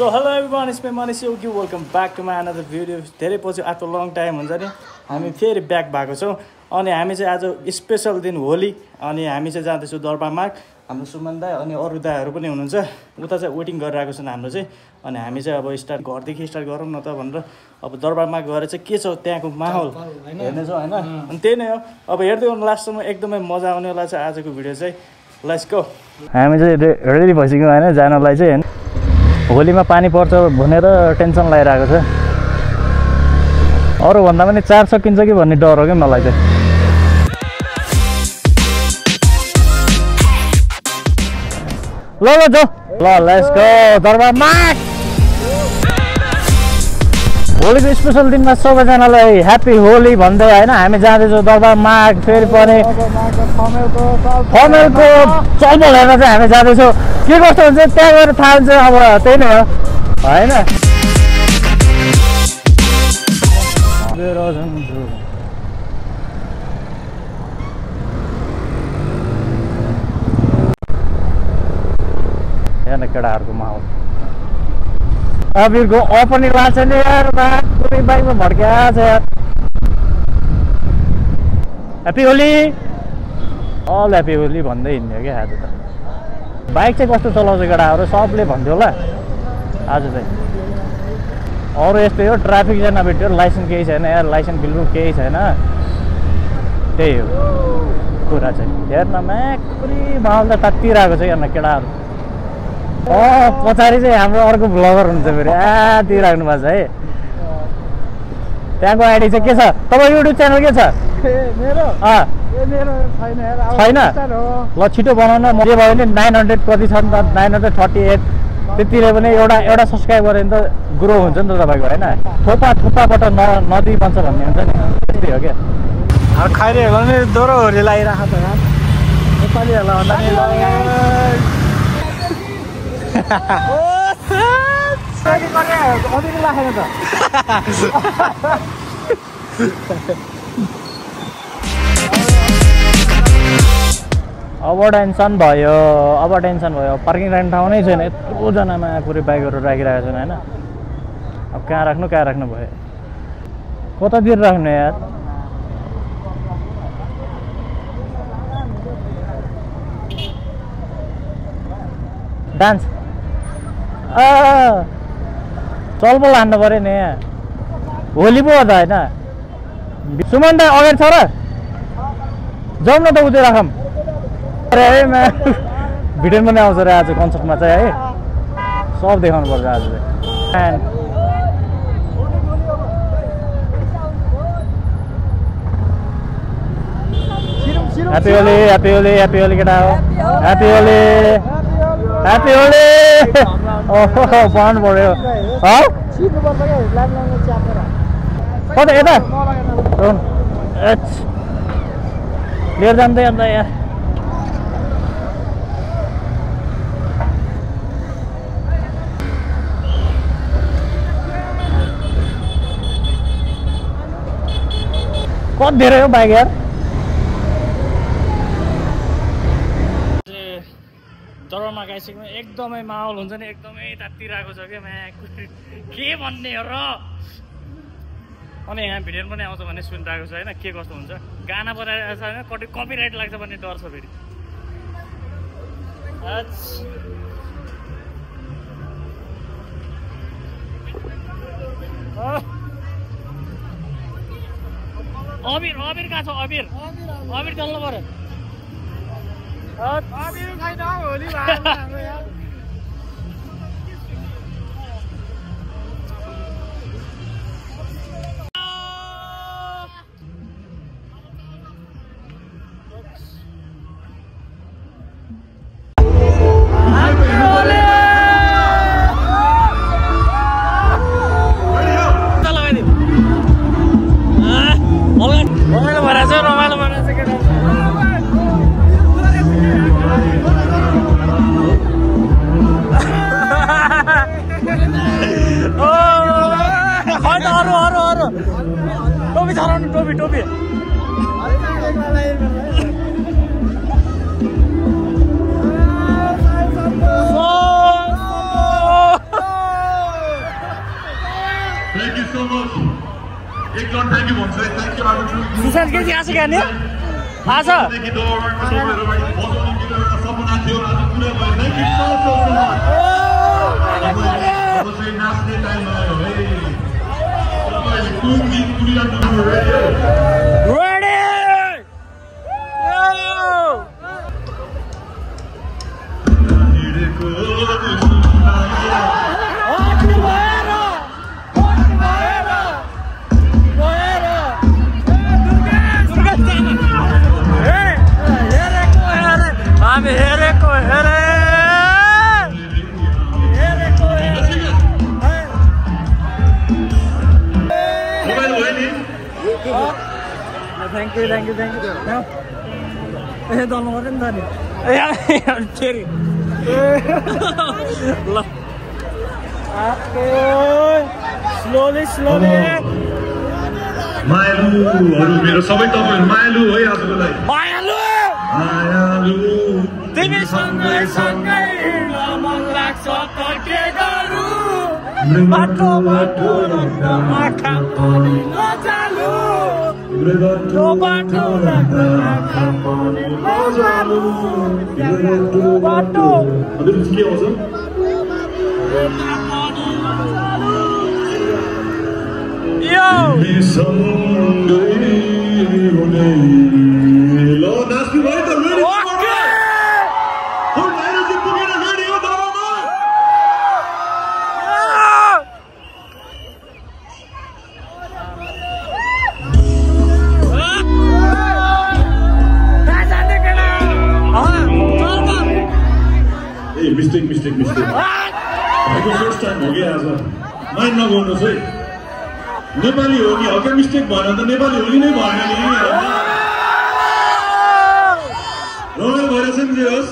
So hello everyone, it's me Manish Yogi. Welcome back to my another video. धेरै पछि after long time हुन्छ नि हामी फेरि ब्याक भएको छौं अनि हामी चाहिँ आज स्पेशल दिन होली अनि हामी चाहिँ जाँदैछौं दरबारमाग हाम्रो सुमन दाइ अनि अरु दाइहरु पनि हुनुहुन्छ उता चाहिँ वेटिङ गरिरहेको छन् हाम्रो चाहिँ अनि हामी चाहिँ अब स्टार्ट घरदेखि स्टार्ट गरौँ न त भनेर अब दरबारमाग गएर चाहिँ के छ त्यहाँको माहौल हेर्ने छौं हैन अनि त्यही नै हो अब हेर्दै गर्नु लास्टसम्म एकदमै मजा आउनेवाला छ आजको भिडियो चाहिँ लेट्स गो हामी चाहिँ रेडी भइसक्यौं हैन जानलाई चाहिँ हैन होलीमा पानी पर्छ भनेर टेन्सन लागिरहेको छ अरु भन्दा पनि 4 सकिन्छ कि भन्ने डर हो के मलाई चाहिँ ल जो ल लेट्स गो दरबारमाग होलीको स्पेशल दिनमा सबैजनालाई ह्यापी होली भन्दै हैन हामी जाँदैछौँ दरबारमाग फेरि पनि फमेलको चलबल हेर्न चाहिँ हामी जाँदैछौँ के कस्तो हुन्छ त्यहाँ गएर थाहा हुन्छ अब त्यही नै हो हैन हेर्न केटाहरूको माहौल अबिरको ओपनिङ लाग्छ नि यार पुरै बाइकमा भड्क्या छ यार happy Holi all happy Holi भन्दै हिँड्ने हो क्या आज त बाइक चाहिँ कस्तो चलाउँछ केटाहरू सबले भन्थ्यो होला आज चाहिँ अरू यस्तै हो ट्राफिक चाहिँ नभेट्यो लाइसेन्स केही छैन यार लाइसेन्स बिल्कुल केही छैन त्यही हो कुरा चाहिँ हेर्नमा पुरै माहौल त तात्तिरहेको छ हेर्न केटाहरू पछाडि चाहिँ हाम्रो अर्को ब्लगर हुन्छ फेरि दिइराख्नु भएको छ है त्यहाँको आइडी चाहिँ के छ तपाईँ युट्युब च्यानल के छ छैन ल छिटो बनाउन म जे भयो भने 900 कति छ नि त 938 त्यतिले पनि एउटा सब्सक्राइब गरे भने त ग्रो हुन्छ नि त तपाईँको होइन थोपाबाट नदी बन्छ भन्ने हुन्छ नि त्यस्तै हो क्या खाइरहेको नि दोहोरो होरी लगाइरहेको त यार नेपालीहरूलाई भन्दा अब टेन्सन भयो पार्किङ राख्ने ठाउँ नै छैन यत्रो जनामा पुरै बाइकहरू राखिरहेको छन् होइन अब कहाँ राख्नु भयो कतातिर राख्नु यार डान्स चलबल हान्नु पर्यो नि होली पो हो त होइन सुमन दाइ अगाडि छ र जाउँ न त उतै राखौँ अरे भिडियो पनि आउँछ र आज कन्सर्टमा चाहिँ है सब देखाउनु पर्छ आज चाहिँ ह्यापी होली केटा हो ह्यापी होली ओहो बन्द पर्यो कता यता लिएर जाँदै अन्त यार कति धेरै हो बाइक यार दरबारमा गइसक्यौँ एकदमै माहौल हुन्छ नि एकदमै तात्तिरहेको छ क्या के भन्ने हो र अनि यहाँ भिडियो पनि आउँछ भन्ने सुनिरहेको छ होइन के कस्तो हुन्छ गाना बनाइरहेको छ होइन कपिराइट लाग्छ भन्ने डर छ फेरि अबिर कहाँ छ अबिर चल्नु पर्यो होली रमाइलो भएर टोपी छराउनु टोपी सुशान्त केजी आएको छ क्या नि आज Thank you. Don't know what I'm doing. Yeah, cherry. Slowly. मायालु मेरो सबै तपाईहरु मायालु है आजको लागि मायालु तिमी सँगै मन लाग्छ त के गरौ बाटो आँखा पनि नजालु बाटो आँखा पनि नजालु बाटो हजुर के आउँछ मिस्टेक भाइको फर्स्ट टाइम हो कि आज माइन्ड नगर्नुहोस् है नेपाली हो कि हल्का मिस्टेक भएन त नेपाली होली नै भएन नि रमाइलो भइरहेछ नि जे होस्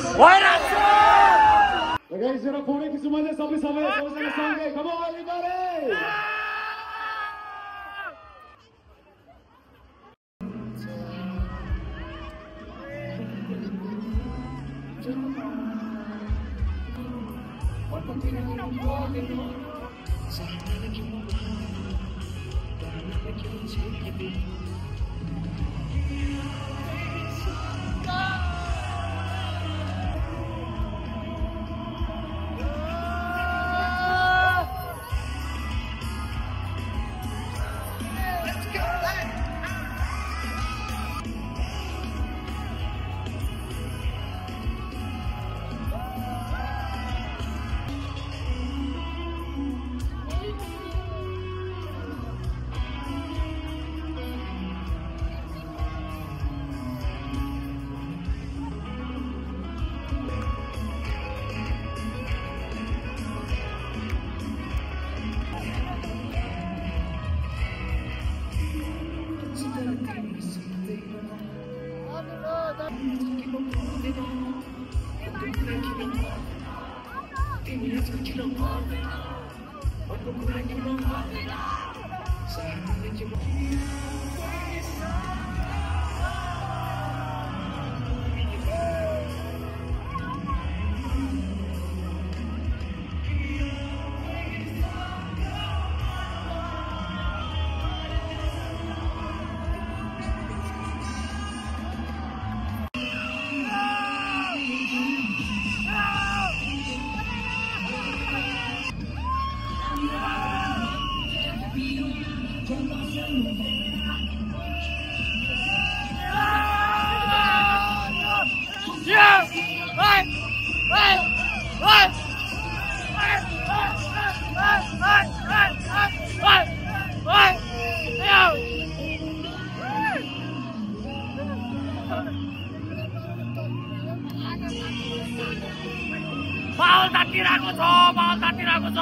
Bal tattiraको छ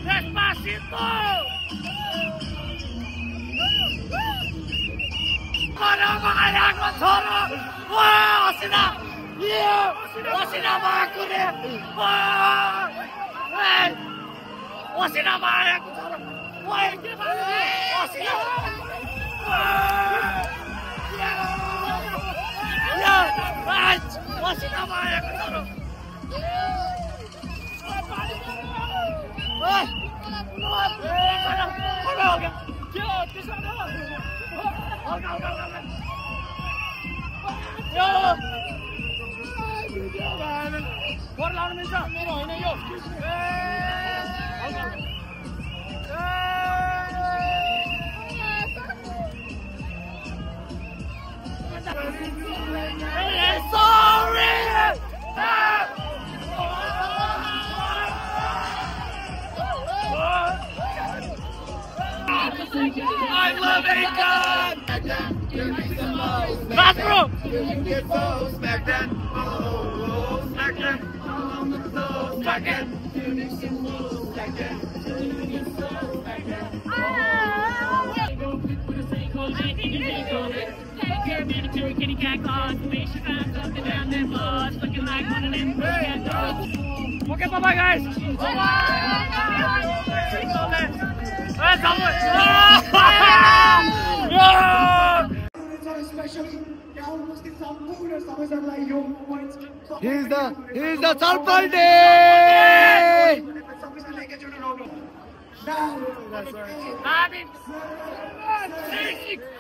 Despacito! Ako choro! Osina! Osina भएको रे! Osina भएको choro! Osina! Osina भएको choro! I love Akon! That's bro! Smack that! Oh, smack that! Smack it! Okay, bye-bye guys! He's the Chalpal Day!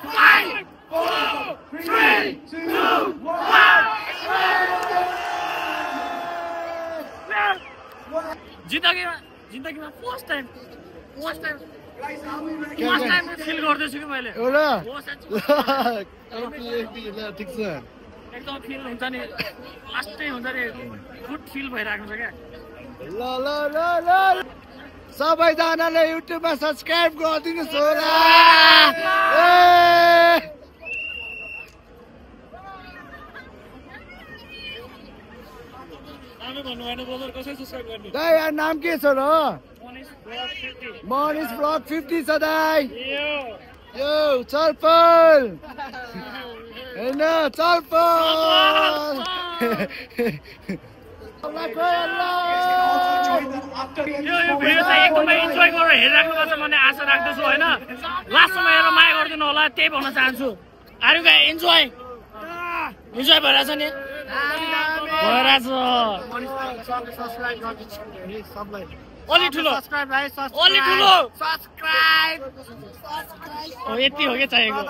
5, 4, 3, 2, 1 जिन्दगीमा फर्स्ट टाइम फिल गर्दैछु कि मैले ठिक छ एकदम फिल हुन्छ नि लास्टै हुन्छ नि गुड फिल भइरहेको छ क्या ल ल ल ल सबैजनाले युट्युबमा सब्स्क्राइब गरिदिनुस् होला दाइ नाम के छ र मनिष ब्लग 50 छ दाइ यो चलपल हैन चलपल यो भिडियो चाहिँ एकदमै इन्जोय गरेर हेरिराख्नुपर्छ भन्ने आशा राख्दछु हैन लास्टसम्म हेरेर माया गरिदिनु होला त्यही भन्न चाहन्छु आर यु गाइस इन्जोय भइरहेछ नि भइरहेछ ओली ठुलो ओली ठुलो सब्स्क्राइब ओ यति हो के चाहिएको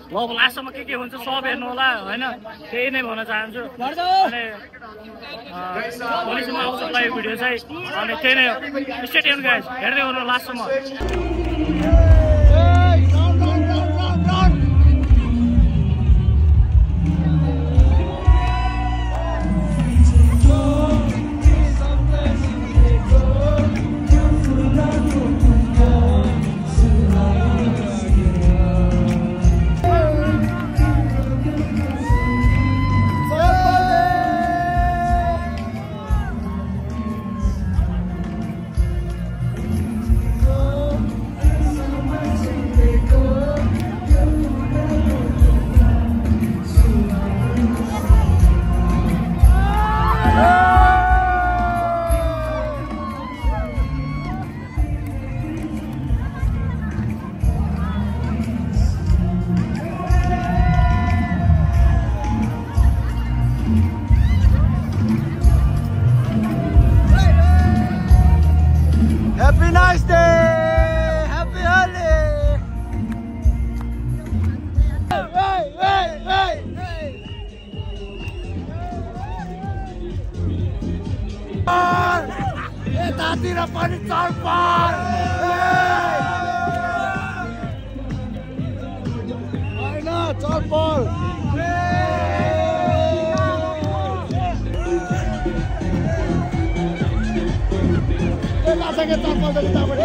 ल अब लास्टसम्म के हुन्छ सब हेर्नु होला हैन त्यही नै भन्न चाहन्छु अनि भोलिसम्म आउँछ होला यो भिडियो चाहिँ अनि त्यही नै स्टे ट्युन गाइस हेर्दै गर्नु लास्टसम्म Happy nice day! Happy Holi! Hey! यतातिर पनि चलपल हैन चलपल Lagi tapal dari tapal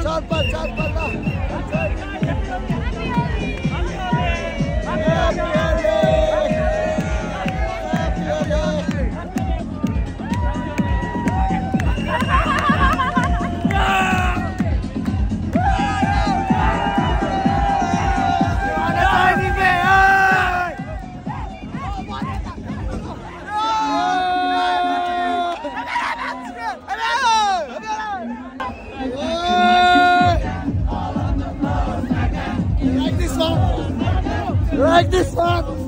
Cepat lah. Like this one. Like this one.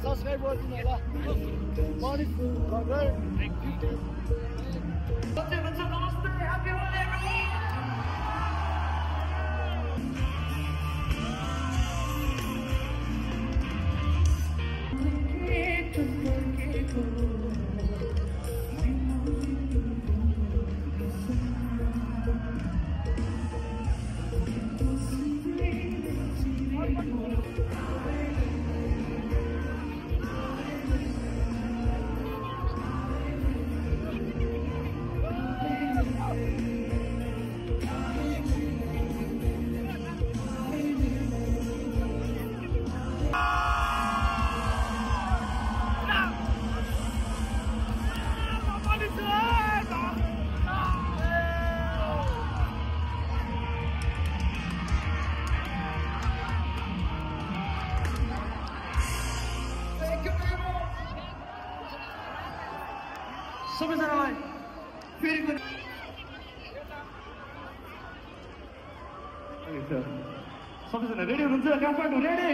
Subscribe गरिदिनु होला मणि खबर सबैजनालाई फेरि पनि सबैजना रेडी हुनुहुन्छ काठमाडौँ रेडी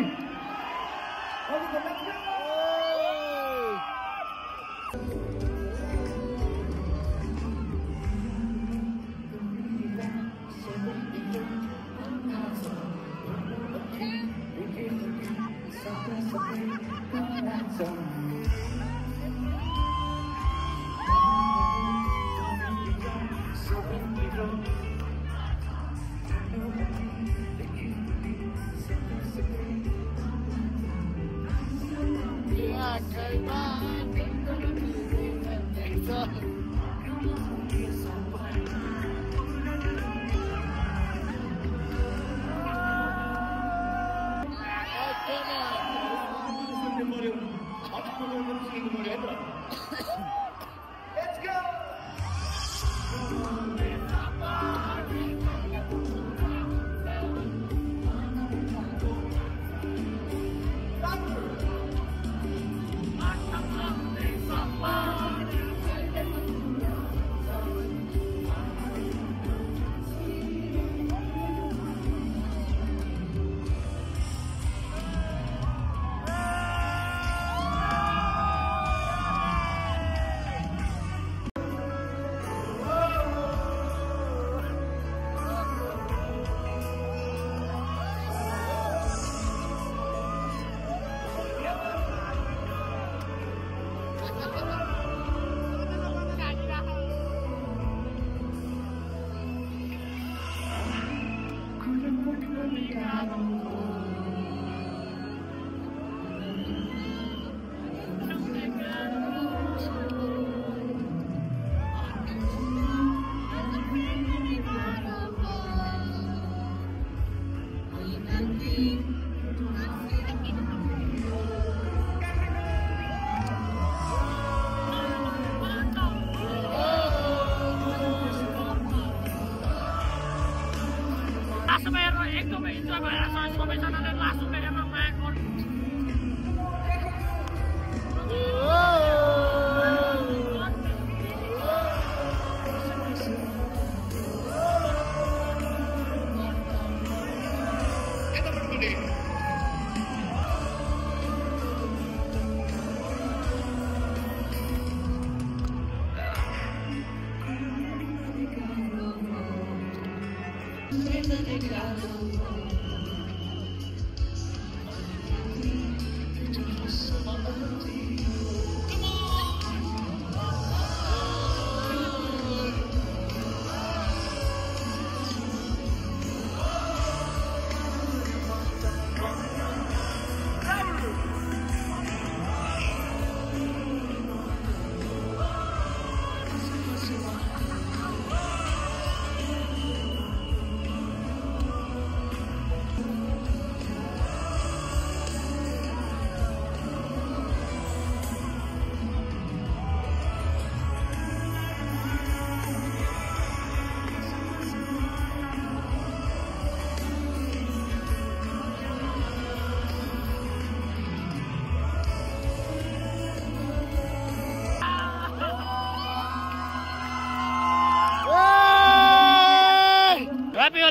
एकदमै इन्जोय भइरहेछ सबैजनाले लास्ट हेर्न माया गर्नु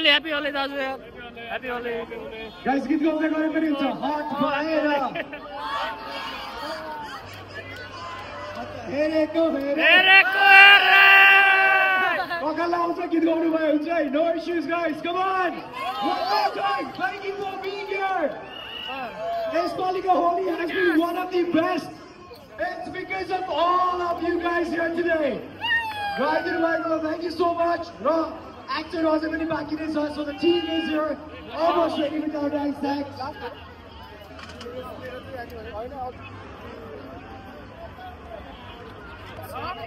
Happy Holi दाजु यार Happy Holi गाइस गीत गाउँदै गरे पनि हुन्छ हात भएर हेरेको पकाल आउँछ गीत गाउनु भयो हुन्छ है no issues guys come on one more time thank you for being here यसपालिको Holi has been one of the best it's because of all of you guys here today गाइदिनु भएको thank you so much र actor was even back in his house, so the team is here, almost ready with our dance next.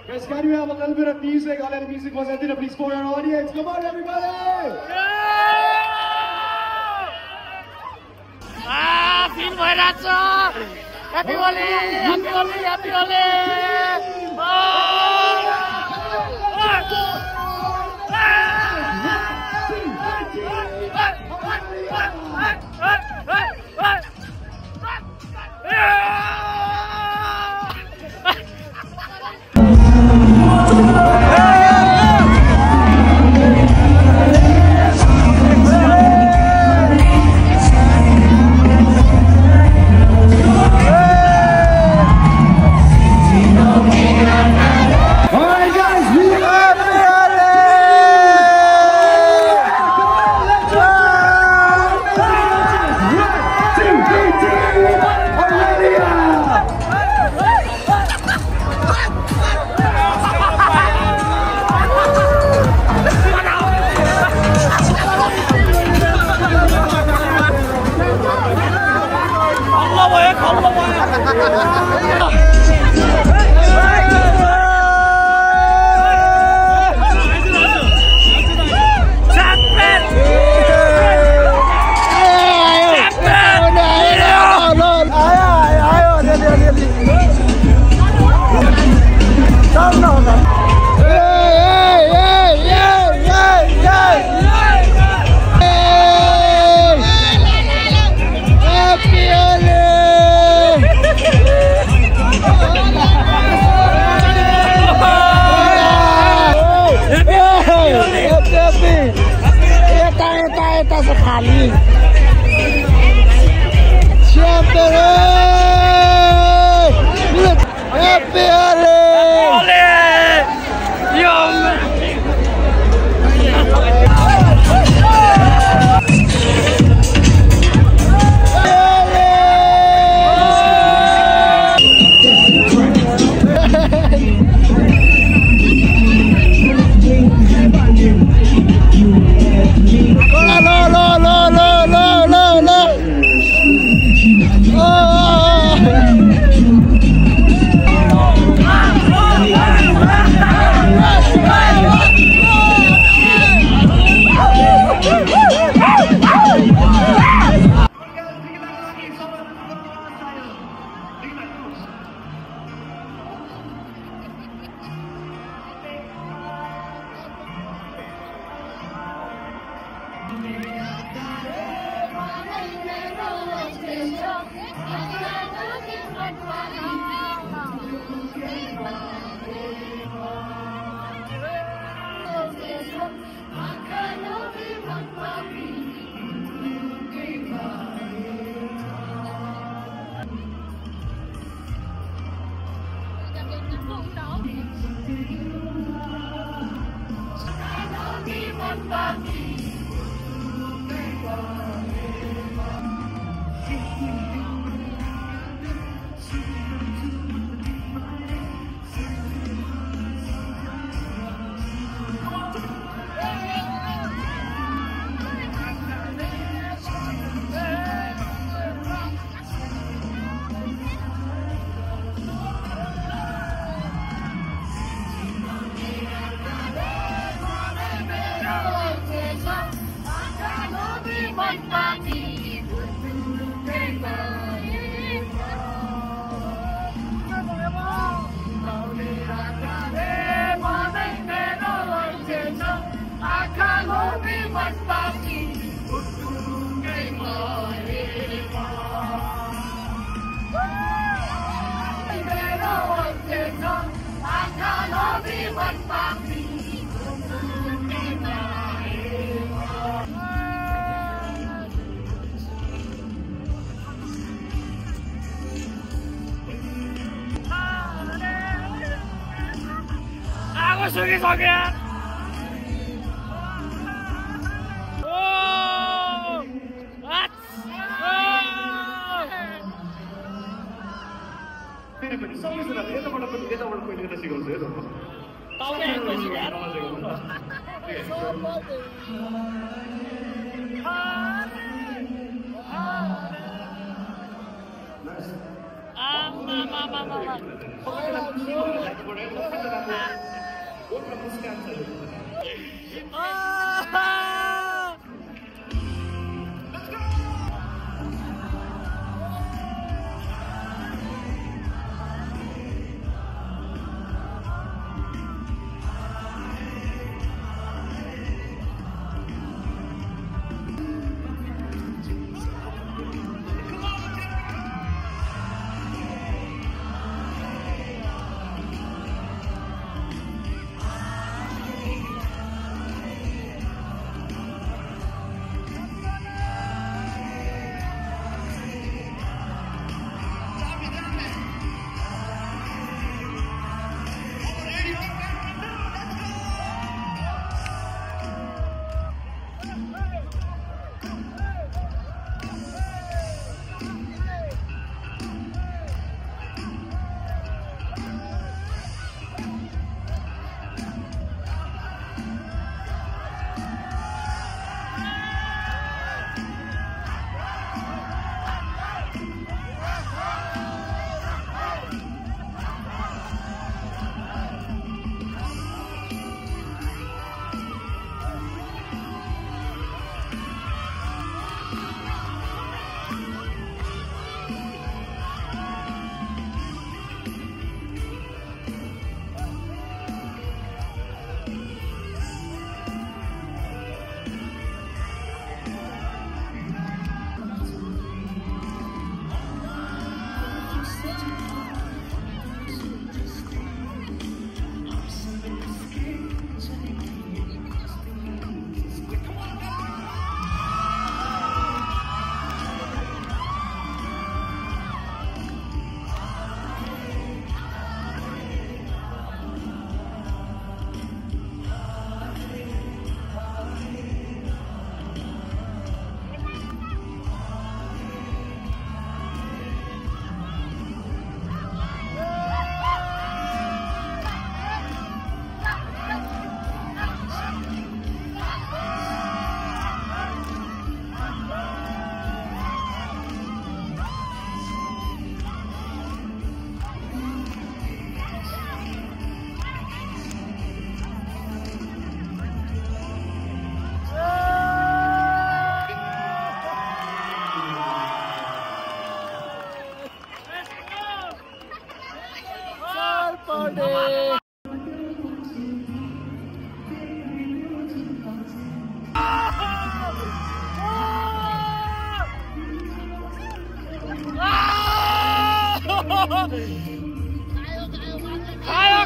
Guys, can we have a little bit of music? A little music was ended, please, for our audience. Come on, everybody! Feel my racha! Happy Holi! Happy Holi! Happy Holi! सुकिसक्यो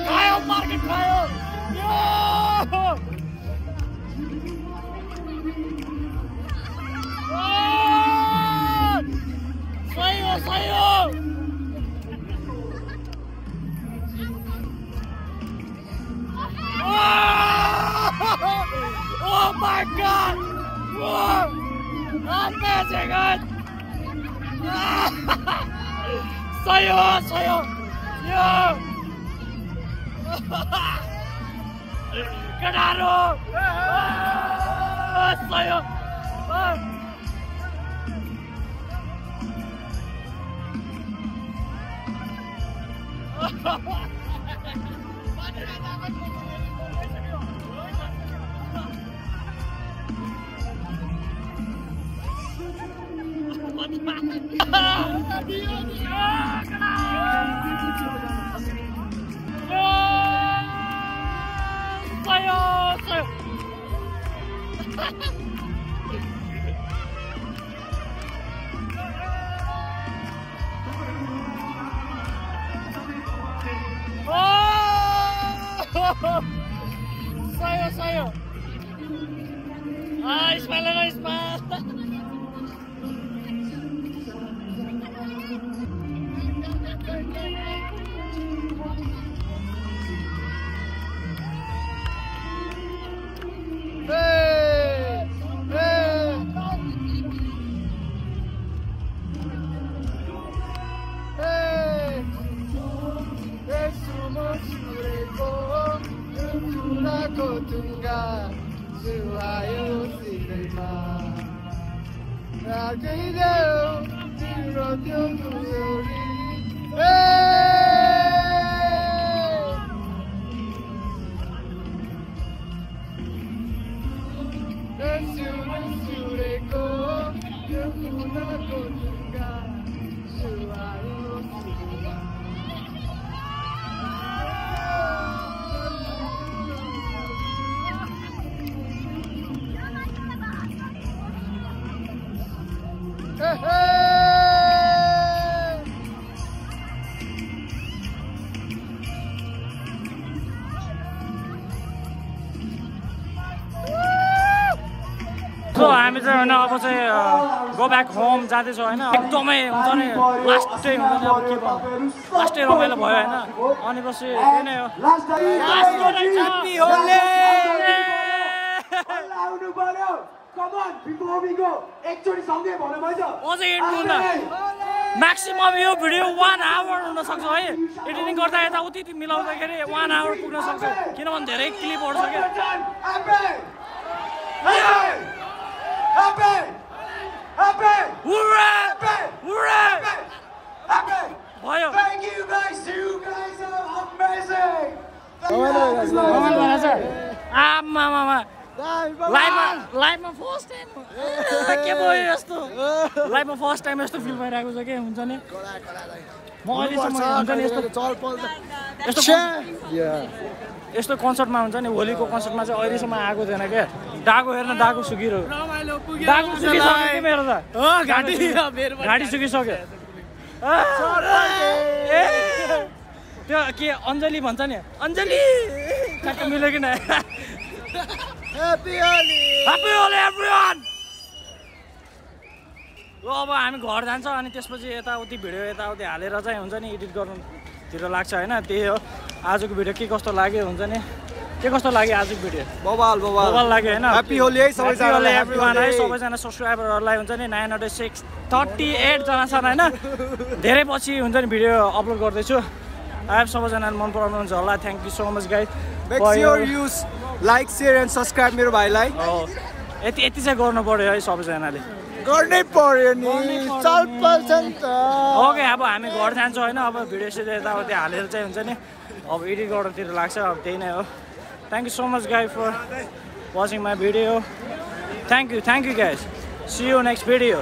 खायो market खायो सही हो Oh my god! Whoa! Amazing! Sayo! Yo! Ganaro! Sayo! Sayo. Ismail. So हामी चाहिँ हैन अब चाहिँ go back home जाँदैछौँ हैन एकदमै हुन्छ नि लास्टै हुन्छ नि अब के भन्नु लास्टै रमाइलो भयो हैन अनि पछि त्यही नै हो ह्यापी होली आउनु पर्यो कम अन बिफोर वी गो एकचोटी सँगै भन्नु भन्छ अझै एन्ड हुँदा म्याक्सिमम यो भिडियो 1 आवर हुन सक्छ है एडिटिङ गर्दा यताउति मिलाउँदाखेरि 1 आवर पुग्न सक्छ किनभने धेरै क्लिपहरु छ Happy! Hurrah! भयो Thank you guys are amazing! आमामामा लाइभमा फर्स्ट टाइम के भयो यस्तो लाइभमा फर्स्ट टाइम यस्तो फिल भइरहेको छ के हुन्छ नि म अहिलेसम्म हुन्छ नि यस्तो कन्सर्टमा हुन्छ नि होलीको कन्सर्टमा चाहिँ अहिलेसम्म आएको थिएन क्या डाको हेर्न डाको सुकिरह्यो डाको सुकिसक्यो मेरो त घाँटी सुकिसक्यो त्यो के अञ्जली भन्छ नि अञ्जली ठ्याक्क मिल्यो कि Happy Holi everyone! ल अब हामी घर जान्छौँ अनि त्यसपछि यताउति भिडियो यताउति हालेर चाहिँ हुन्छ नि एडिट गर्नुतिर लाग्छ हैन त्यही हो आजको भिडियो के कस्तो लाग्यो हुन्छ नि के कस्तो लाग्यो आजको भिडियो बवाल लाग्यो हैन ह्यापी होली है सबैजनालाई एभ्रीवन है सबैजना सब्स्क्राइबरहरुलाई हुन्छ नि 938 जना छन् हैन धेरै पछि हुन्छ नि भिडियो अपलोड गर्दै छु आई होप सबैजनाले मन पराउनु हुन्छ होला thank you so much guys make sure you like share and subscribe मेरो भाइलाई यति चाहिँ गर्नु पर्यो है सबैजनाले गर्नै पर्यो नि चल पल्छ नि त ओके अब हामी घर जान्छौँ हैन अब भिडियो सिडियो यताउति हालेर चाहिँ हुन्छ नि अब एडिट गर्नतिर लाग्छ अब त्यही नै हो thank you so much guys for watching my video thank you guys see you next video